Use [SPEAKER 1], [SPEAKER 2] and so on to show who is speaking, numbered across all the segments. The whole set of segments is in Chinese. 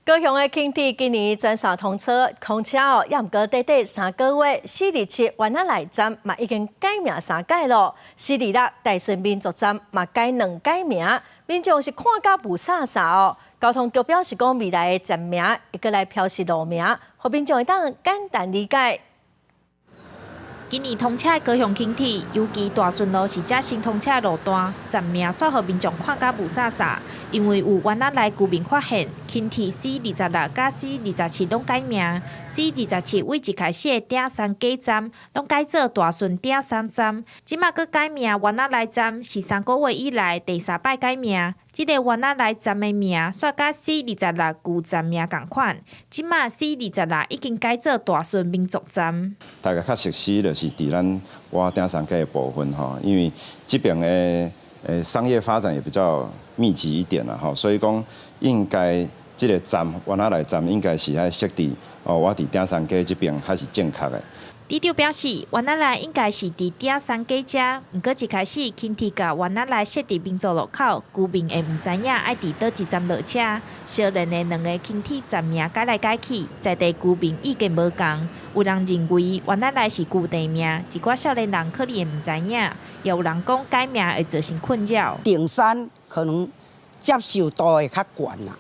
[SPEAKER 1] 高雄的轻铁今年全线通车，空车也毋过短短3个月，427湾仔内站嘛已经改名3届咯，426大顺民族站嘛改2改名，民众是看甲无啥哦。交通局表示讲，未来的站名会过来标示路名，互民众会当简单理解。
[SPEAKER 2] 今年通车的高雄轻铁，尤其大顺路是这新通车的路段，站名煞互民众看甲无啥，因为有湾仔内居民发现，轻铁 C26甲 C27拢改名 ，C27为一开始的顶山街站，拢改做大顺顶山站，即马佫改名湾仔内站，是3个月以来第3摆改名。即个湾仔内站的名，煞甲 C26旧站名同款。即马 C26已经改做大顺民族站。
[SPEAKER 3] 大家较熟悉就是伫咱湾顶山街的部分吼，因为这边的商业发展也比较密集一点啦吼，所以讲应该这个站湾仔内站应该是喺设伫我伫顶山街这边还是正确的。
[SPEAKER 2] 市长表示，湾仔内应该是伫顶山街遮，毋过一开始轻铁甲湾仔内设伫民族路口，居民会毋知影爱伫倒一站落车。小连的2个轻铁站名改来改去，在地居民意见无同。有人认为湾仔内是旧地名，一寡少年人可能会毋知影，也有人讲改名会造成困扰。
[SPEAKER 4] 顶山可能接受度会较悬啦，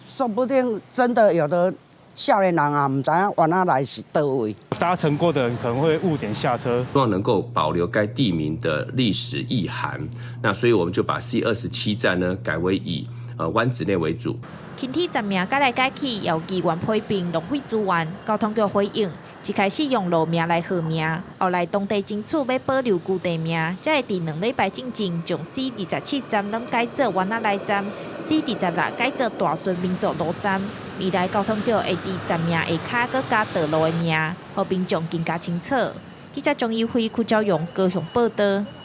[SPEAKER 4] 说不定真的有的。少年人啊，唔知影湾仔内是倒位，
[SPEAKER 5] 搭乘过的人可能会误点下车。
[SPEAKER 6] 希望能够保留该地名的历史意涵，那所以我们就把 C27站呢改为以湾子内为主。
[SPEAKER 2] 轻铁站名改来改去，也有议员批评浪费资源。交通局回应，一开始用路名来号名，后来当地争取要保留旧地名，才会伫2礼拜进前将 C27站拢改做湾仔内站。C26改做大顺民族路站，未来交通局会伫站名下骹搁加道路的名，互民众更加清楚。记者张义辉、邱昭勇高雄报道。